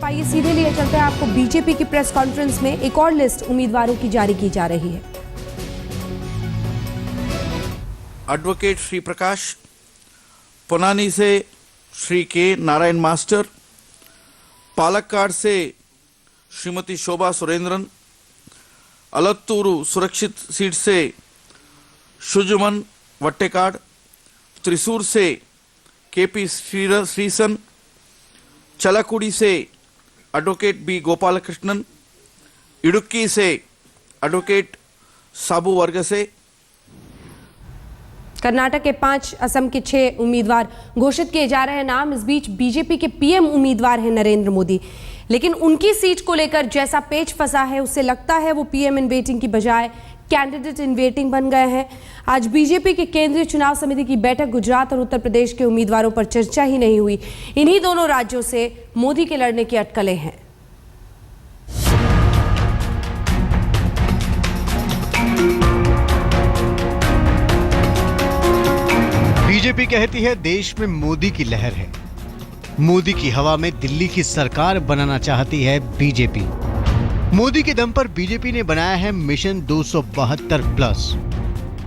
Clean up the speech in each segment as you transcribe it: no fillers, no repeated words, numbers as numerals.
आइए सीधे लिए चलते हैं आपको बीजेपी की प्रेस कॉन्फ्रेंस में एक और लिस्ट उम्मीदवारों की जारी की जा रही है। एडवोकेट श्री प्रकाश, पोनानी से श्री के नारायण मास्टर, पालक्काड से श्रीमती शोभा सुरेंद्रन, अलत्तूरू सुरक्षित सीट से शुजुमन वट्टेकाड, त्रिसूर से केपी श्रीसन, चलकुडी से एडवोकेट बी गोपालकृष्णन, इडुक्की से एडवोकेट साबू वर्गसे। कर्नाटक के 5, असम के 6 उम्मीदवार घोषित किए जा रहे हैं नाम। इस बीच बीजेपी के पीएम उम्मीदवार हैं नरेंद्र मोदी, लेकिन उनकी सीट को लेकर जैसा पेच फंसा है उससे लगता है वो पीएम इन वेटिंग की बजाय कैंडिडेट इन वेटिंग बन गए हैं। आज बीजेपी के केंद्रीय चुनाव समिति की बैठक गुजरात और उत्तर प्रदेश के उम्मीदवारों पर चर्चा ही नहीं हुई। इन्हीं दोनों राज्यों से मोदी के लड़ने की अटकलें हैं। बीजेपी कहती है देश में मोदी की लहर है। मोदी की हवा में दिल्ली की सरकार बनाना चाहती है बीजेपी। मोदी के दम पर बीजेपी ने बनाया है मिशन 272 प्लस,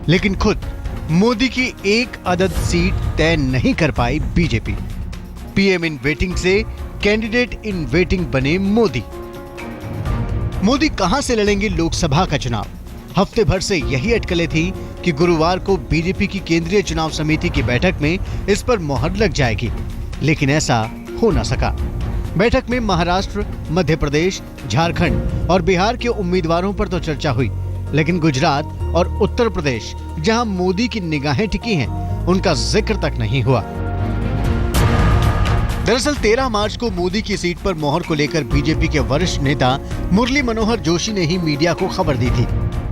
लेकिन खुद मोदी की एक अदद सीट तय नहीं कर पाई बीजेपी। पीएम इन वेटिंग से कैंडिडेट इन वेटिंग बने मोदी। मोदी कहां से लड़ेंगे लोकसभा का चुनाव? हफ्ते भर से यही अटकलें थी कि गुरुवार को बीजेपी की केंद्रीय चुनाव समिति की बैठक में इस पर मोहर लग जाएगी, लेकिन ऐसा हो न सका। बैठक में महाराष्ट्र, मध्य प्रदेश, झारखंड और बिहार के उम्मीदवारों पर तो चर्चा हुई, लेकिन गुजरात और उत्तर प्रदेश, जहां मोदी की निगाहें टिकी हैं, उनका जिक्र तक नहीं हुआ। दरअसल 13 मार्च को मोदी की सीट पर मोहर को लेकर बीजेपी के वरिष्ठ नेता मुरली मनोहर जोशी ने ही मीडिया को खबर दी थी।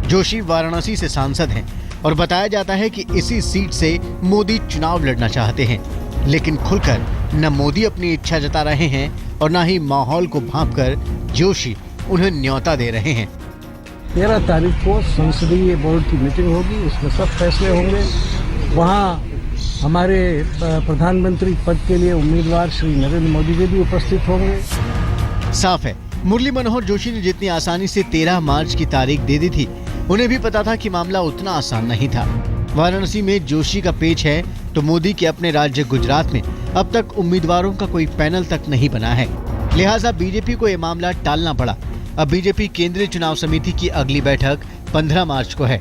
जोशी वाराणसी से सांसद हैं और बताया जाता है कि इसी सीट से मोदी चुनाव लड़ना चाहते हैं, लेकिन खुलकर न मोदी अपनी इच्छा जता रहे हैं और न ही माहौल को भांपकर जोशी उन्हें न्योता दे रहे हैं। 13 तारीख को संसदीय बोर्ड की मीटिंग होगी, उसमें सब फैसले होंगे। वहाँ हमारे प्रधानमंत्री पद के लिए उम्मीदवार श्री नरेंद्र मोदी जी भी उपस्थित होंगे। साफ है, मुरली मनोहर जोशी ने जितनी आसानी से 13 मार्च की तारीख दे दी थी, उन्हें भी पता था कि मामला उतना आसान नहीं था। वाराणसी में जोशी का पेच है तो मोदी के अपने राज्य गुजरात में अब तक उम्मीदवारों का कोई पैनल तक नहीं बना है, लिहाजा बीजेपी को यह मामला टालना पड़ा। अब बीजेपी केंद्रीय चुनाव समिति की अगली बैठक 15 मार्च को है।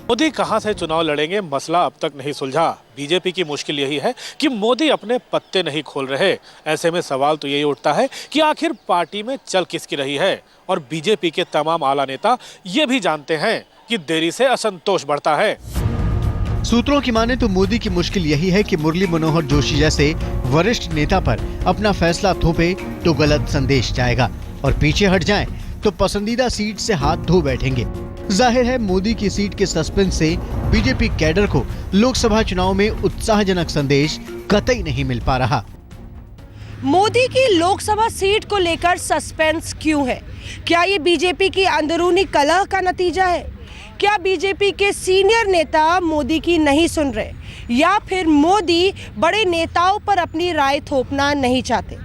मोदी कहां से चुनाव लड़ेंगे, मसला अब तक नहीं सुलझा। बीजेपी की मुश्किल यही है कि मोदी अपने पत्ते नहीं खोल रहे। ऐसे में सवाल तो यही उठता है कि आखिर पार्टी में चल किसकी रही है, और बीजेपी के तमाम आला नेता ये भी जानते हैं कि देरी से असंतोष बढ़ता है। सूत्रों की माने तो मोदी की मुश्किल यही है कि मुरली मनोहर जोशी जैसे वरिष्ठ नेता पर अपना फैसला थोपे तो गलत संदेश जाएगा, और पीछे हट जाएं तो पसंदीदा सीट से हाथ धो बैठेंगे। जाहिर है मोदी की सीट के सस्पेंस से बीजेपी कैडर को लोकसभा चुनाव में उत्साहजनक संदेश कतई नहीं मिल पा रहा। मोदी की लोकसभा सीट को लेकर सस्पेंस क्यों है? क्या ये बीजेपी की अंदरूनी कलह का नतीजा है? क्या बीजेपी के सीनियर नेता मोदी की नहीं सुन रहे, या फिर मोदी बड़े नेताओं पर अपनी राय थोपना नहीं चाहते?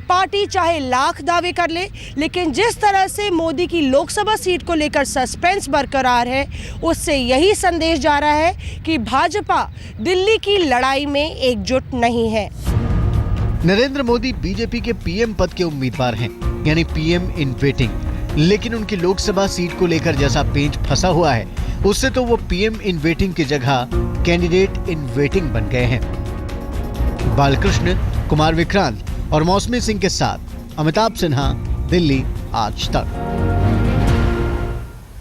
पार्टी चाहे लाख दावे कर ले, लेकिन जिस तरह से मोदी की लोकसभा सीट को लेकर सस्पेंस बरकरार है, उससे यही संदेश जा रहा है कि भाजपा दिल्ली की लड़ाई में एकजुट नहीं है। नरेंद्र मोदी बीजेपी के पीएम पद के उम्मीदवार हैं, यानी पीएम इन वेटिंग, लेकिन उनकी लोकसभा सीट को लेकर जैसा पेंच फंसा हुआ है, उससे तो वो पीएम इन वेटिंग की जगह कैंडिडेट इन वेटिंग बन गए हैं। बालकृष्ण, कुमार विक्रांत और मौसमी सिंह के साथ अमिताभ सिन्हा, दिल्ली आज तक।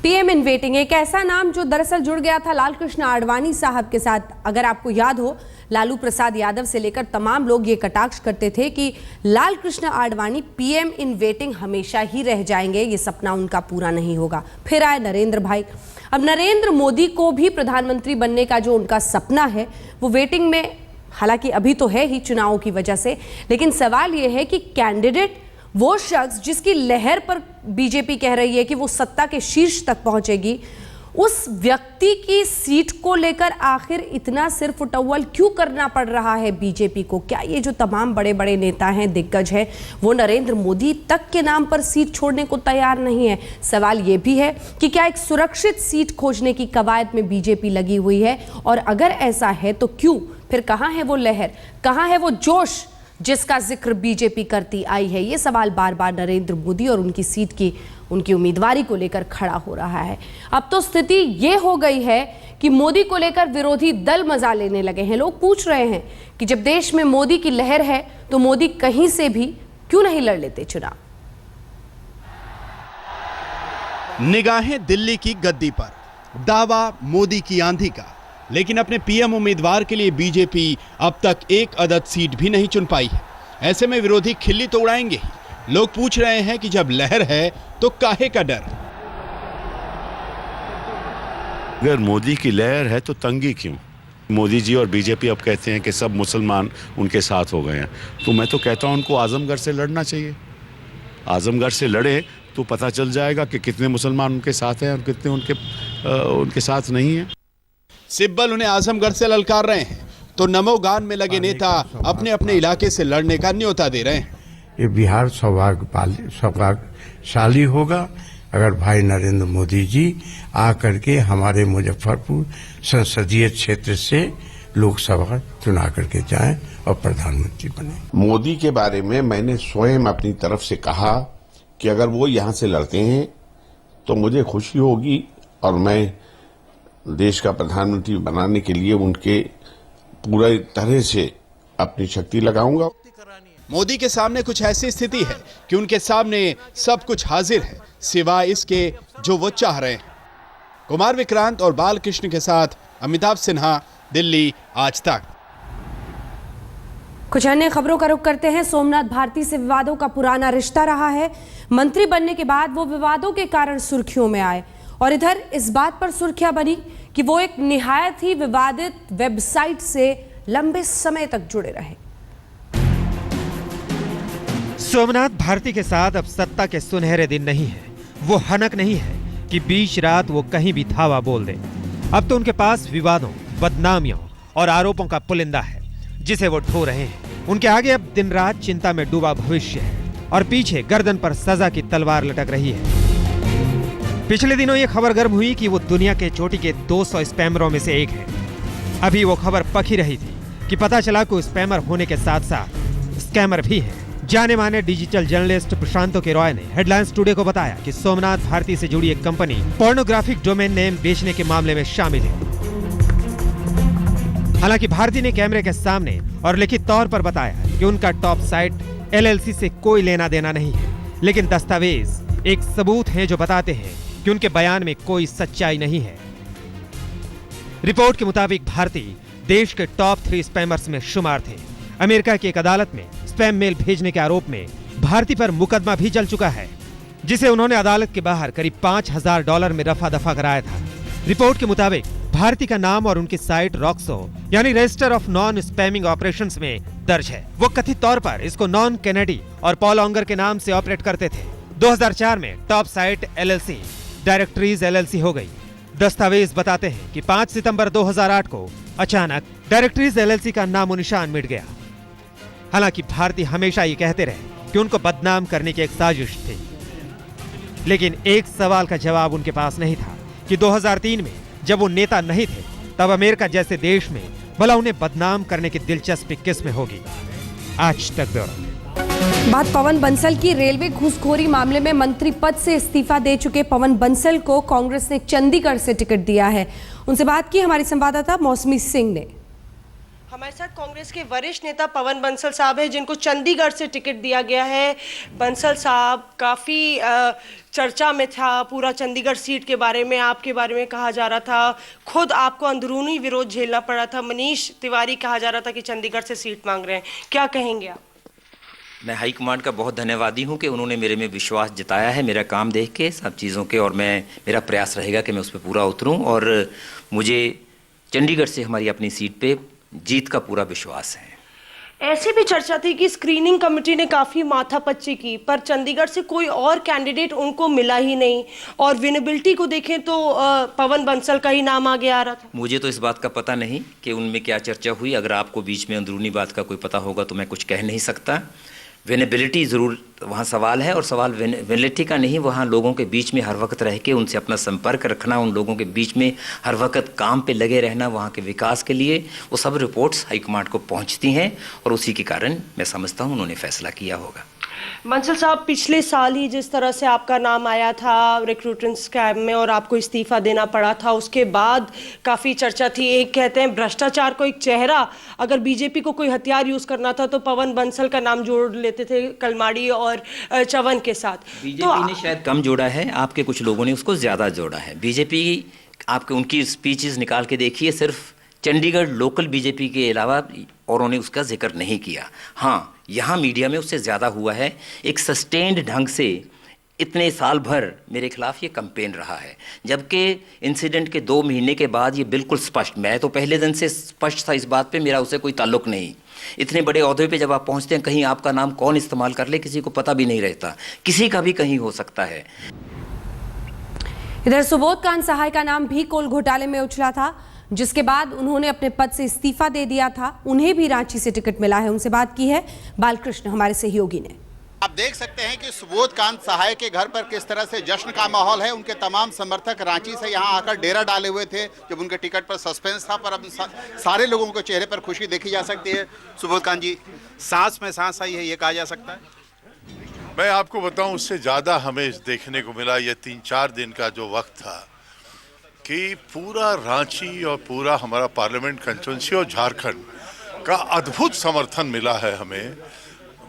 पीएम इन वेटिंग एक ऐसा नाम जो दरअसल जुड़ गया था लालकृष्ण आडवाणी साहब के साथ। अगर आपको याद हो, लालू प्रसाद यादव से लेकर तमाम लोग ये कटाक्ष करते थे कि Lalkrishna Advani PM in waiting हमेशा ही रह जाएंगे, ये सपना उनका पूरा नहीं होगा। फिर आए नरेंद्र भाई। अब नरेंद्र मोदी को भी प्रधानमंत्री बनने का जो उनका सपना है वो वेटिंग में, हालांकि अभी तो है ही चुनावों की वजह से, लेकिन सवाल यह है कि कैंडिडेट वो शख्स जिसकी लहर पर बीजेपी कह रही है कि वो सत्ता के शीर्ष तक पहुंचेगी, उस व्यक्ति की सीट को लेकर आखिर इतना सिर फुटौल क्यों करना पड़ रहा है बीजेपी को? क्या ये जो तमाम बड़े बड़े नेता हैं, दिग्गज हैं, वो नरेंद्र मोदी तक के नाम पर सीट छोड़ने को तैयार नहीं है? सवाल ये भी है कि क्या एक सुरक्षित सीट खोजने की कवायद में बीजेपी लगी हुई है? और अगर ऐसा है तो क्यों? फिर कहां है वो लहर, कहां है वो जोश जिसका जिक्र बीजेपी करती आई है? ये सवाल बार बार नरेंद्र मोदी और उनकी सीट की, उनकी उम्मीदवारी को लेकर खड़ा हो रहा है। अब तो स्थिति ये हो गई है कि मोदी को लेकर विरोधी दल मजा लेने लगे हैं। लोग पूछ रहे हैं कि जब देश में मोदी की लहर है तो मोदी कहीं से भी क्यों नहीं लड़ लेते चुनाव? निगाहें दिल्ली की गद्दी पर, दावा मोदी की आंधी का, लेकिन अपने पीएम उम्मीदवार के लिए बीजेपी अब तक एक अदद सीट भी नहीं चुन पाई है। ऐसे में विरोधी खिल्ली तो उड़ाएंगे ही। लोग पूछ रहे हैं कि जब लहर है तो काहे का डर? अगर मोदी की लहर है तो तंगी क्यों? मोदी जी और बीजेपी अब कहते हैं कि सब मुसलमान उनके साथ हो गए हैं, तो मैं तो कहता हूं उनको आजमगढ़ से लड़ना चाहिए। आजमगढ़ से लड़े तो पता चल जाएगा कि कितने मुसलमान उनके साथ हैं और कितने उनके साथ नहीं हैं। सिब्बल उन्हें आजमगढ़ से ललकार रहे हैं तो नमो गान में लगे नेता अपने अपने इलाके से लड़ने का न्योता दे रहे हैं। ये बिहार सौभाग्यशाली होगा अगर भाई नरेंद्र मोदी जी आकर के हमारे मुजफ्फरपुर संसदीय क्षेत्र से लोकसभा चुना करके जाएं और प्रधानमंत्री बने। मोदी के बारे में मैंने स्वयं अपनी तरफ से कहा कि अगर वो यहां से लड़ते हैं तो मुझे खुशी होगी और मैं देश का प्रधानमंत्री बनाने के लिए उनके पूरी तरह से अपनी शक्ति लगाऊंगा। मोदी के सामने कुछ ऐसी स्थिति है कि उनके सामने सब कुछ हाजिर है सिवाय इसके जो वो चाह रहे हैं। कुमार विक्रांत और बालकृष्ण के साथ अमिताभ सिन्हा, दिल्ली आज तक। कुछ अन्य खबरों का रुख करते हैं। सोमनाथ भारती से विवादों का पुराना रिश्ता रहा है। मंत्री बनने के बाद वो विवादों के कारण सुर्खियों में आए और इधर इस बात पर सुर्खियां बनी कि वो एक निहायत ही विवादित वेबसाइट से लंबे समय तक जुड़े रहे। सोमनाथ भारती के साथ अब सत्ता के सुनहरे दिन नहीं है। वो हनक नहीं है कि बीच रात वो कहीं भी धावा बोल दे। अब तो उनके पास विवादों, बदनामियों और आरोपों का पुलिंदा है जिसे वो ढो रहे हैं। उनके आगे अब दिन रात चिंता में डूबा भविष्य है और पीछे गर्दन पर सजा की तलवार लटक रही है। पिछले दिनों ये खबर गर्म हुई कि वो दुनिया के चोटी के 200 स्पैमरों में से एक है। अभी वो खबर पक ही रही थी कि पता चला कि स्पैमर होने के साथ साथ स्कैमर भी है। जाने माने डिजिटल जर्नलिस्ट प्रशांतो के रॉय ने हेडलाइंस टुडे को बताया कि सोमनाथ भारती से जुड़ी एक कंपनी पोर्नोग्राफिक डोमेन नेम बेचने के मामले में शामिल है। हालांकि भारती ने कैमरे के सामने और लिखित तौर पर बताया कि उनका टॉप साइट एलएलसी से कोई लेना देना नहीं है, लेकिन दस्तावेज एक सबूत हैं जो बताते हैं कि उनके बयान में कोई सच्चाई नहीं है। रिपोर्ट के मुताबिक भारती देश के टॉप 3 स्पैमर्स में शुमार थे। अमेरिका की एक अदालत में स्पैम मेल भेजने के आरोप में भारती पर मुकदमा भी चल चुका है, जिसे उन्होंने अदालत के बाहर करीब $5000 में रफा दफा कराया था। रिपोर्ट के मुताबिक भारती का नाम और उनकी साइट रॉक्सो यानी register of non spamming operations में दर्ज है। वो कथित तौर पर इसको नॉन कैनेडी और पॉल ऑन्गर के नाम से ऑपरेट करते थे। 2004 में top site LLC directories LLC हो गई। दस्तावेज बताते हैं कि 5 सितंबर 2008 को अचानक डायरेक्टरीज एलएलसी का नामो निशान मिट गया। हालांकि भारती हमेशा ये कहते रहे कि उनको बदनाम करने की एक साजिश थी, लेकिन एक सवाल का जवाब उनके पास नहीं था कि 2003 में जब वो नेता नहीं थे तब अमेरिका जैसे देश में भला उन्हें बदनाम करने की दिलचस्पी किस में होगी। आज तक ब्यूरो। बात पवन बंसल की। रेलवे घूसखोरी मामले में मंत्री पद से इस्तीफा दे चुके पवन बंसल को कांग्रेस ने चंडीगढ़ से टिकट दिया है। उनसे बात की हमारी संवाददाता मौसमी सिंह ने। हमारे साथ कांग्रेस के वरिष्ठ नेता पवन बंसल साहब हैं जिनको चंडीगढ़ से टिकट दिया गया है। बंसल साहब काफ़ी चर्चा में था, पूरा चंडीगढ़ सीट के बारे में, आपके बारे में कहा जा रहा था, खुद आपको अंदरूनी विरोध झेलना पड़ा था। मनीष तिवारी कहा जा रहा था कि चंडीगढ़ से सीट मांग रहे हैं, क्या कहेंगे आप? मैं हाईकमांड का बहुत धन्यवादी हूं कि उन्होंने मेरे में विश्वास जताया है, मेरा काम देख के सब चीज़ों के, और मेरा प्रयास रहेगा कि मैं उस पर पूरा उतरूं और मुझे चंडीगढ़ से हमारी अपनी सीट पे जीत का पूरा विश्वास है। ऐसी भी चर्चा थी कि स्क्रीनिंग कमेटी ने काफ़ी माथापच्ची की, पर चंडीगढ़ से कोई और कैंडिडेट उनको मिला ही नहीं, और विनेबिलिटी को देखें तो पवन बंसल का ही नाम आगे आ रहा था। मुझे तो इस बात का पता नहीं कि उनमें क्या चर्चा हुई। अगर आपको बीच में अंदरूनी बात का कोई पता होगा तो मैं कुछ कह नहीं सकता। विनेबिलिटी ज़रूर वहाँ सवाल है, और सवाल विनेबिलिटी का नहीं, वहाँ लोगों के बीच में हर वक्त रह के उनसे अपना संपर्क रखना, उन लोगों के बीच में हर वक्त काम पे लगे रहना वहाँ के विकास के लिए, वो सब रिपोर्ट्स हाईकमांड को पहुँचती हैं, और उसी के कारण मैं समझता हूँ उन्होंने फैसला किया होगा। बंसल साहब, पिछले साल ही जिस तरह से आपका नाम आया था रिक्रूटमेंट स्कैम में और आपको इस्तीफा देना पड़ा था, उसके बाद काफ़ी चर्चा थी। एक कहते हैं भ्रष्टाचार को एक चेहरा, अगर बीजेपी को कोई हथियार यूज़ करना था तो पवन बंसल का नाम जोड़ लेते थे कलमाड़ी और चवन के साथ। बीजेपी ने शायद कम जोड़ा है, आपके कुछ लोगों ने उसको ज़्यादा जोड़ा है। बीजेपी आपके उनकी स्पीचेस निकाल के देखिए, सिर्फ चंडीगढ़ लोकल बीजेपी के अलावा औरों ने उसका जिक्र नहीं किया। हाँ, यहाँ मीडिया में उससे ज़्यादा हुआ है। एक सस्टेन्ड ढंग से इतने साल भर मेरे खिलाफ ये कैंपेन रहा है, जबकि इंसिडेंट के 2 महीने के बाद ये बिल्कुल स्पष्ट, मैं तो पहले दिन से स्पष्ट था इस बात पे, मेरा उससे कोई ताल्लुक नहीं। इतने बड़े ओहदे पे जब आप पहुँचते हैं, कहीं आपका नाम कौन इस्तेमाल कर ले किसी को पता भी नहीं रहता, किसी का भी कहीं हो सकता है। इधर सुबोध कांत सहाय का नाम भी कोल घोटाले में उछला था, जिसके बाद उन्होंने अपने पद से इस्तीफा दे दिया था। उन्हें भी रांची से टिकट मिला है। उनसे बात की है बालकृष्ण, हमारे सहयोगी ने। आप देख सकते हैं कि सुबोध कांत सहाय के घर पर किस तरह से जश्न का माहौल है। उनके तमाम समर्थक रांची से यहाँ आकर डेरा डाले हुए थे जब उनके टिकट पर सस्पेंस था, पर अब सारे लोगों के चेहरे पर खुशी देखी जा सकती है। सुबोध कांत जी, सांस में सांस आई है, ये कहा जा सकता है। मैं आपको बताऊं, उससे ज़्यादा हमें देखने को मिला ये 3-4 दिन का जो वक्त था कि पूरा रांची और पूरा हमारा पार्लियामेंट कंस्टिट्यूंसी और झारखंड का अद्भुत समर्थन मिला है हमें।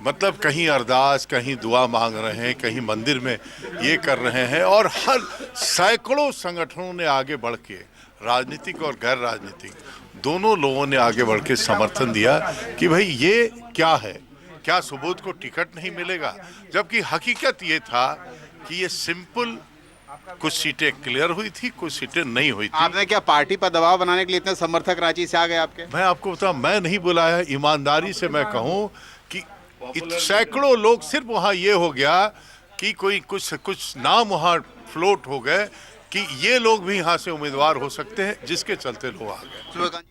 मतलब कहीं अरदास, कहीं दुआ मांग रहे हैं, कहीं मंदिर में ये कर रहे हैं, और हर सैकड़ों संगठनों ने आगे बढ़ के, राजनीतिक और गैर राजनीतिक दोनों लोगों ने आगे बढ़ के समर्थन दिया कि भाई ये क्या है, क्या सुबोध को टिकट नहीं मिलेगा, जबकि हकीकत ये था कि ये सिंपल कुछ सीटें क्लियर हुई थी, कुछ सीटें नहीं हुई थी। आपने क्या पार्टी पर दबाव बनाने के लिए इतने समर्थक रांची से आ गए आपके? मैं आपको बताऊं, मैं नहीं बुलाया, ईमानदारी से मैं कहूं कि सैकड़ों लोग, सिर्फ वहां ये हो गया कि कोई कुछ नाम वहां फ्लोट हो गए कि ये लोग भी यहाँ से उम्मीदवार हो सकते हैं, जिसके चलते लोग आ गए।